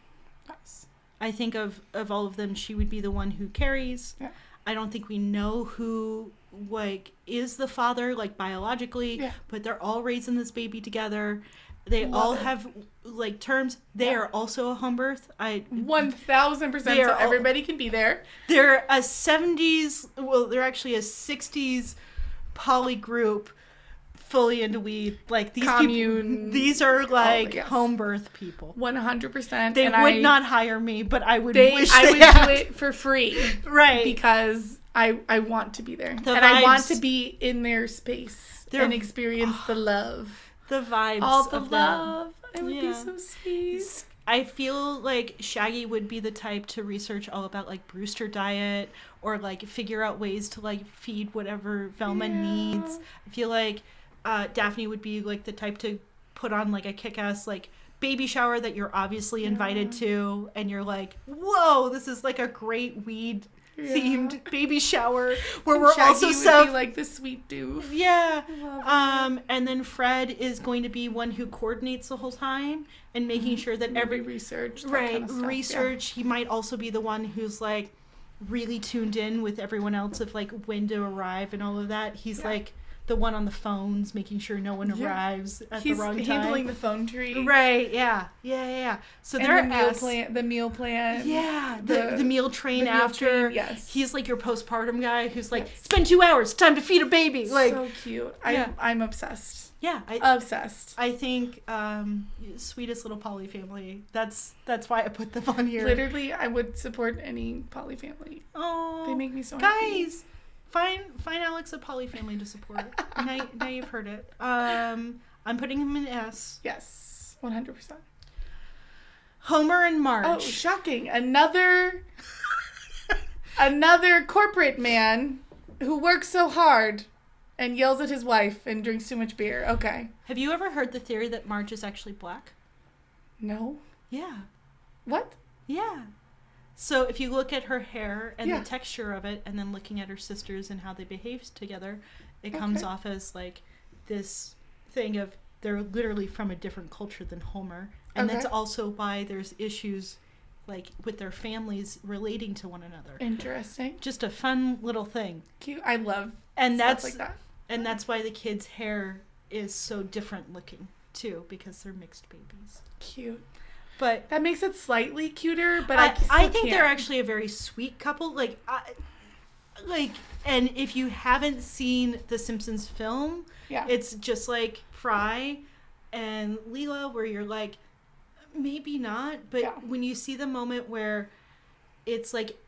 Nice. I think of all of them, she would be the one who carries. Yeah. I don't think we know who, like, is the father, like, biologically, but they're all raising this baby together. They all have, like, terms. They are also a home birth. 1,000%, so everybody can be there. They're a 70s, well, they're actually a 60s poly group, fully into weed. Like, these Commune. people, these are, like, home birth people. 100%. They would not hire me, but I would wish they would had. do it for free. Right. Because I want to be there. I want to be in their space and experience the love. The vibes. All the of love. Them. It would be so sweet. I feel like Shaggy would be the type to research all about, like, Brewster diet or, like, figure out ways to, like, feed whatever Velma needs. I feel like Daphne would be, like, the type to put on, like, a kick-ass, like, baby shower that you're obviously invited to, and you're like, whoa, this is, like, a great weed themed baby shower where we're Shaggy also would be like the sweet doof. Yeah. And then Fred is going to be one who coordinates the whole time and making sure that every research, kind of stuff, He might also be the one who's, like, really tuned in with everyone else of, like, when to arrive and all of that. He's like the one on the phones, making sure no one arrives at the wrong time. He's handling the phone tree. Right, yeah. So and the meal plan. Yeah, the meal train after. Yes. He's like your postpartum guy who's like, spend 2 hours, time to feed a baby. Like, so cute. I'm obsessed. Yeah. Obsessed. I think sweetest little poly family. That's why I put them on here. Literally, I would support any poly family. Oh. They make me so happy. Guys! Find Alex a poly family to support. now you've heard it. I'm putting him in S. Yes, 100%. Homer and Marge. Oh, shocking! Another corporate man who works so hard and yells at his wife and drinks too much beer. Okay. Have you ever heard the theory that Marge is actually black? No. Yeah. What? Yeah. So if you look at her hair and the texture of it, and then looking at her sisters and how they behave together, it comes off as, like, this thing of they're literally from a different culture than Homer. And that's also why there's issues, like, with their families relating to one another. Interesting. Just a fun little thing. Cute. I love stuff like that. And that's why the kids' hair is so different looking, too, because they're mixed babies. Cute. But that makes it slightly cuter, but I think they're actually a very sweet couple. And if you haven't seen the Simpsons film, it's just like Fry and Leela, where you're like, maybe not. But when you see the moment where it's like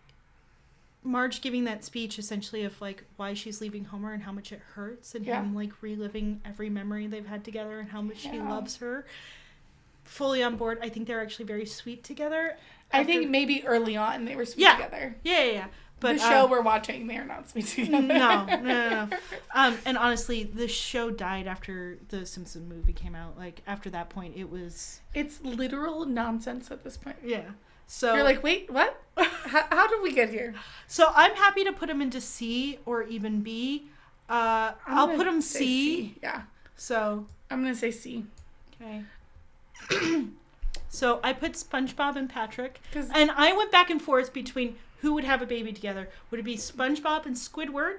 Marge giving that speech essentially of, like, why she's leaving Homer and how much it hurts, and him, like, reliving every memory they've had together and how much he loves her. Fully on board. I think they're actually very sweet together. I think maybe early on they were sweet together. Yeah. But the show we're watching, they're not sweet together. No. And honestly, the show died after the Simpson movie came out. Like, after that point, it's literal nonsense at this point. Yeah. So you're like, wait, what? How did we get here? So I'm happy to put him into C or even B. I'll put him C. Yeah. So I'm gonna say C. Okay. So I put SpongeBob and Patrick, and I went back and forth between who would have a baby together. Would it be SpongeBob and Squidward?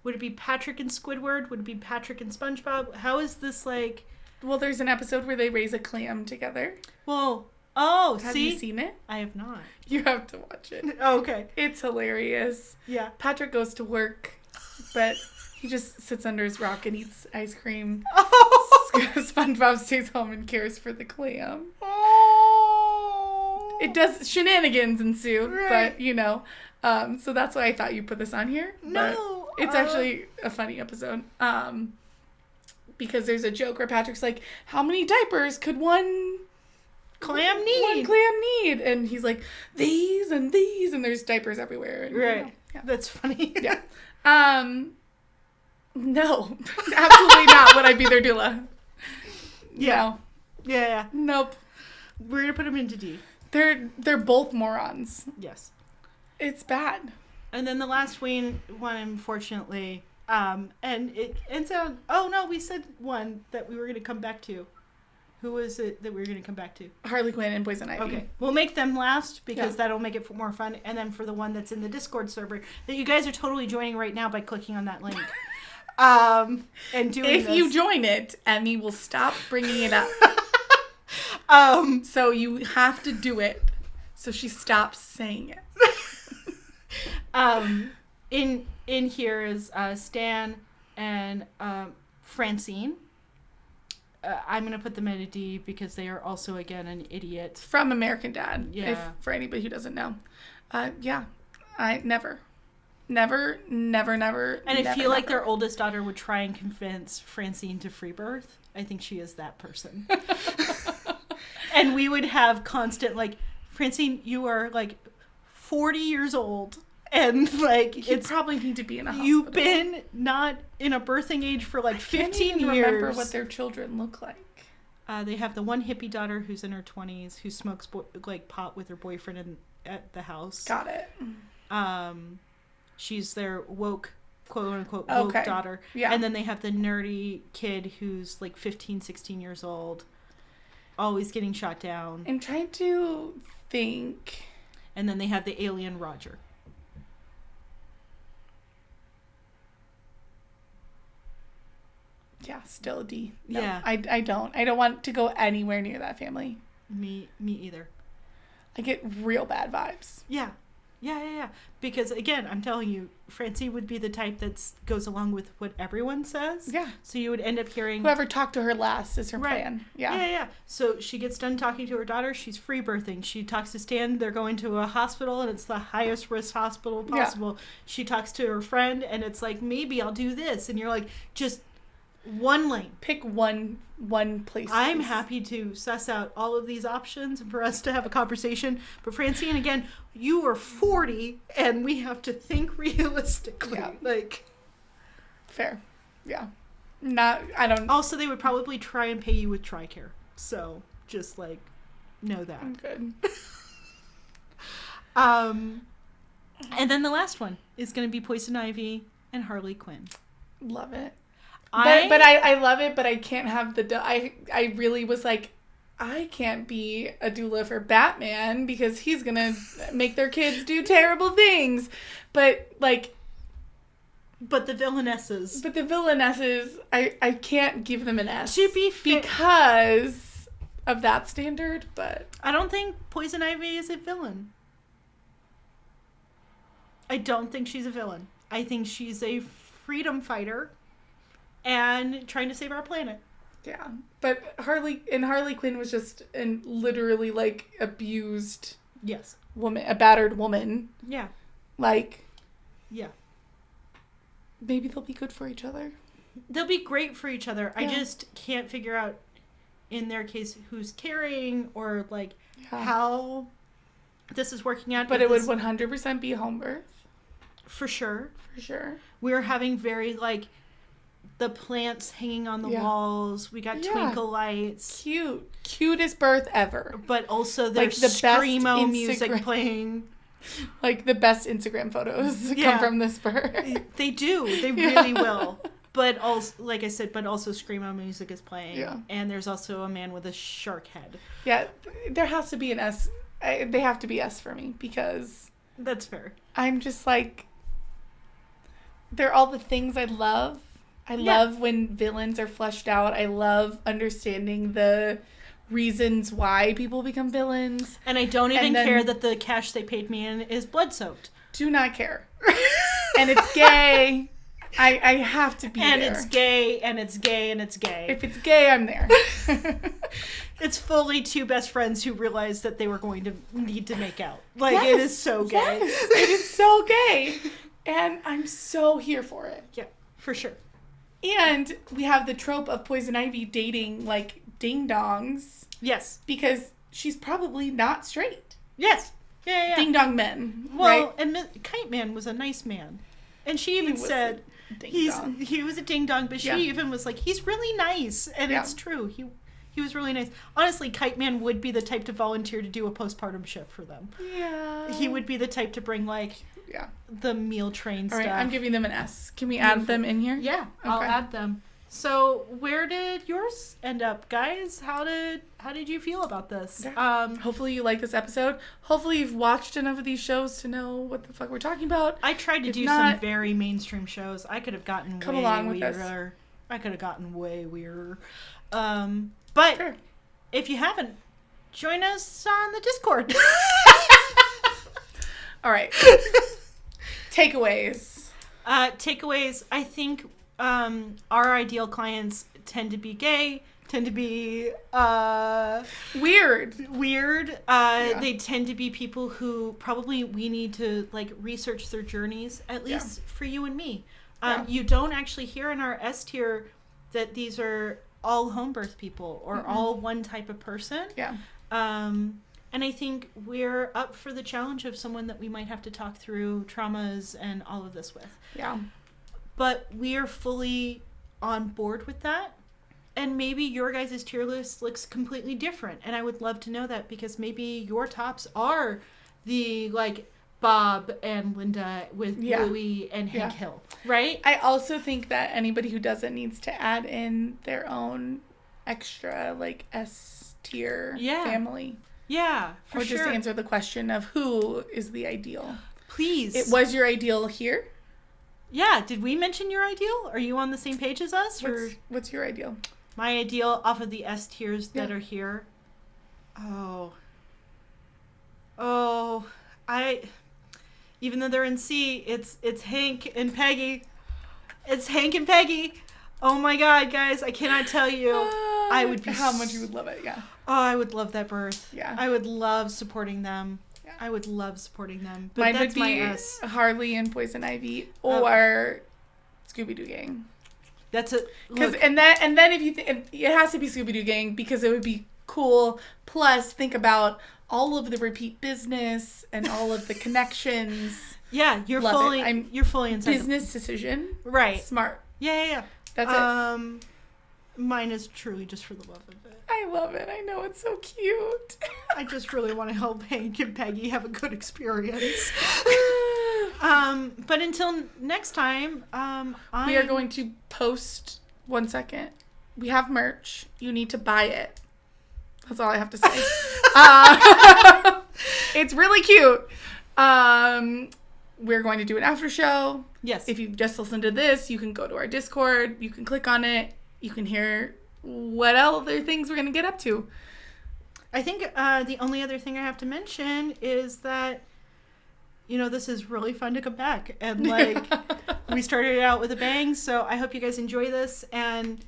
Would it be Patrick and Squidward? Would it be Patrick and SpongeBob? How is this like? Well, there's an episode where they raise a clam together. Well, have you seen it? I have not. You have to watch it. Oh, okay. It's hilarious. Yeah. Patrick goes to work, but he just sits under his rock and eats ice cream. SpongeBob stays home and cares for the clam. Oh. It does, shenanigans ensue, but so that's why I thought you put this on here. No. But it's actually a funny episode. Because there's a joke where Patrick's like, how many diapers could one clam need? One clam need. And he's like, these, and there's diapers everywhere. And, right. That's funny. Yeah. No, absolutely not would I be their doula. Yeah. No. Yeah. Nope. We're going to put him into D. They're both morons. Yes. It's bad. And then the last one, unfortunately, and it ends out... Oh, no, we said one that we were going to come back to. Who was it that we were going to come back to? Harley Quinn and Poison Ivy. Okay. We'll make them last because that'll make it more fun. And then for the one that's in the Discord server that you guys are totally joining right now by clicking on that link. And doing If you join it, Emmy will stop bringing it up. So you have to do it so she stops saying it. In here is Stan and Francine. I'm going to put them at a D because they are also, again, an idiot. From American Dad. Yeah. For anybody who doesn't know. Yeah. I never. And I feel like their oldest daughter would try and convince Francine to free birth. I think she is that person. And we would have constant, like, Francine, you are, like, 40 years old. And, like, you probably need to be in a hospital. You've been not in a birthing age for, like, 15 years. I remember what their children look like. They have the one hippie daughter who's in her 20s who smokes, pot with her boyfriend at the house. Got it. She's their woke, quote-unquote, woke daughter. Yeah. And then they have the nerdy kid who's, like, 15, 16 years old, always getting shot down. I'm trying to think. And then they have the alien Roger. Yeah, still a D. No, yeah. I don't want to go anywhere near that family. Me either. I get real bad vibes. Yeah. Because, again, I'm telling you, Francine would be the type that goes along with what everyone says. Yeah. So you would end up hearing... Whoever talked to her last is her plan. Yeah. So she gets done talking to her daughter. She's free birthing. She talks to Stan. They're going to a hospital, and it's the highest risk hospital possible. Yeah. She talks to her friend, and it's like, maybe I'll do this. And you're like, just... one lane. Pick one place. I'm happy to suss out all of these options for us to have a conversation. But Francine, again, you are 40 and we have to think realistically. Yeah. Like, fair. Yeah. I don't. Also, they would probably try and pay you with TRICARE. So just like know that. I'm good. And then the last one is going to be Poison Ivy and Harley Quinn. Love it. But I love it, but I can't have I really was like, I can't be a doula for Batman because he's going to make their kids do terrible things. But, like... But the villainesses, I can't give them an S. To be fair, because of that standard, but... I don't think Poison Ivy is a villain. I don't think she's a villain. I think she's a freedom fighter. And trying to save our planet. Yeah. But Harley Quinn was just literally, like, abused... Yes. Woman, a battered woman. Yeah. Like... Yeah. Maybe they'll be good for each other. They'll be great for each other. Yeah. I just can't figure out, in their case, who's carrying or, like, how this is working out. But it would 100% be home birth. For sure. For sure. We're having very, like... the plants hanging on the walls. We got twinkle lights. Cutest birth ever. But also there's like the screamo music playing. Like the best Instagram photos come from this birth. They do. They really will. But also, like I said, also screamo music is playing. Yeah. And there's also a man with a shark head. Yeah. There has to be an S. They have to be S for me because... That's fair. I'm just like... They're all the things I love. I love when villains are fleshed out. I love understanding the reasons why people become villains. And I don't even care that the cash they paid me in is blood-soaked. Do not care. And it's gay. I have to be there. And it's gay, and it's gay, and it's gay. If it's gay, I'm there. It's fully two best friends who realized that they were going to need to make out. Like, it is so gay. Yes, it is so gay. And I'm so here for it. Yeah, for sure. And we have the trope of Poison Ivy dating, like, ding-dongs. Yes. Because she's probably not straight. Yes. Yeah. Ding-dong men. Well, right? and Kite Man was a nice man. And she even said he was a ding-dong, but she even was like, he's really nice. And it's true. He was really nice. Honestly, Kite Man would be the type to volunteer to do a postpartum shift for them. Yeah. He would be the type to bring, like, the meal train stuff. All right, I'm giving them an S. Can we add them in here? Yeah, okay. I'll add them. So where did yours end up, guys? How did you feel about this? Hopefully you like this episode. Hopefully you've watched enough of these shows to know what the fuck we're talking about. I tried to do some very mainstream shows. I could have gotten way weirder. I could have gotten way weirder. But sure. If you haven't, join us on the Discord. All right. Takeaways. I think our ideal clients tend to be gay, tend to be weird. They tend to be people who probably we need to like research their journeys, at least for you and me. You don't actually hear in our S tier that these are all home birth people or all one type of person. Yeah. And I think we're up for the challenge of someone that we might have to talk through traumas and all of this with. Yeah. But we are fully on board with that. And maybe your guys' tier list looks completely different. And I would love to know that because maybe your tops are the, like, Bob and Linda with Louie and Hank Hill, right? I also think that anybody who doesn't needs to add in their own extra, like, S tier family. Yeah, for or sure. Or just answer the question of who is the ideal. Please. It was your ideal here? Yeah. Did we mention your ideal? Are you on the same page as us? What's your ideal? My ideal off of the S tiers that are here. Even though they're in C, it's Hank and Peggy. It's Hank and Peggy. Oh my God, guys, I cannot tell you. I would be how much you would love it, yeah. Oh, I would love that birth. Yeah. I would love supporting them. Yeah. I would love supporting them. But mine that's would be my S. Harley and Poison Ivy or ScoobyDoo Gang. That's it. And then if you it has to be ScoobyDoo Gang because it would be cool. Plus, think about all of the repeat business and all of the connections. Yeah, you're fully inside. Business decision. Right. Smart. Yeah. That's it. Mine is truly just for the love of it. I love it. I know, it's so cute. I just really want to help Hank and Peggy have a good experience. But until next time, we are going to post 1 second. We have merch. You need to buy it. That's all I have to say. It's really cute. We're going to do an after show. Yes. If you've just listened to this, you can go to our Discord. You can click on it. You can hear what other things we're going to get up to. I think the only other thing I have to mention is that, this is really fun to come back. And, we started it out with a bang. So I hope you guys enjoy this. And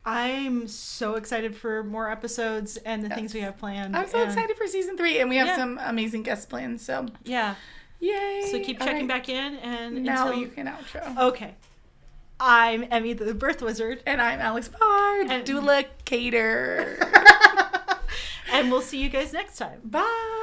I'm so excited for more episodes and the things we have planned. I'm so excited for season 3. And we have some amazing guest plans. So, yeah. Yay. So keep checking back in. And now you can outro. Okay. I'm Emmy the Birth Wizard. And I'm Alex Bard, Doula Cater. And we'll see you guys next time. Bye.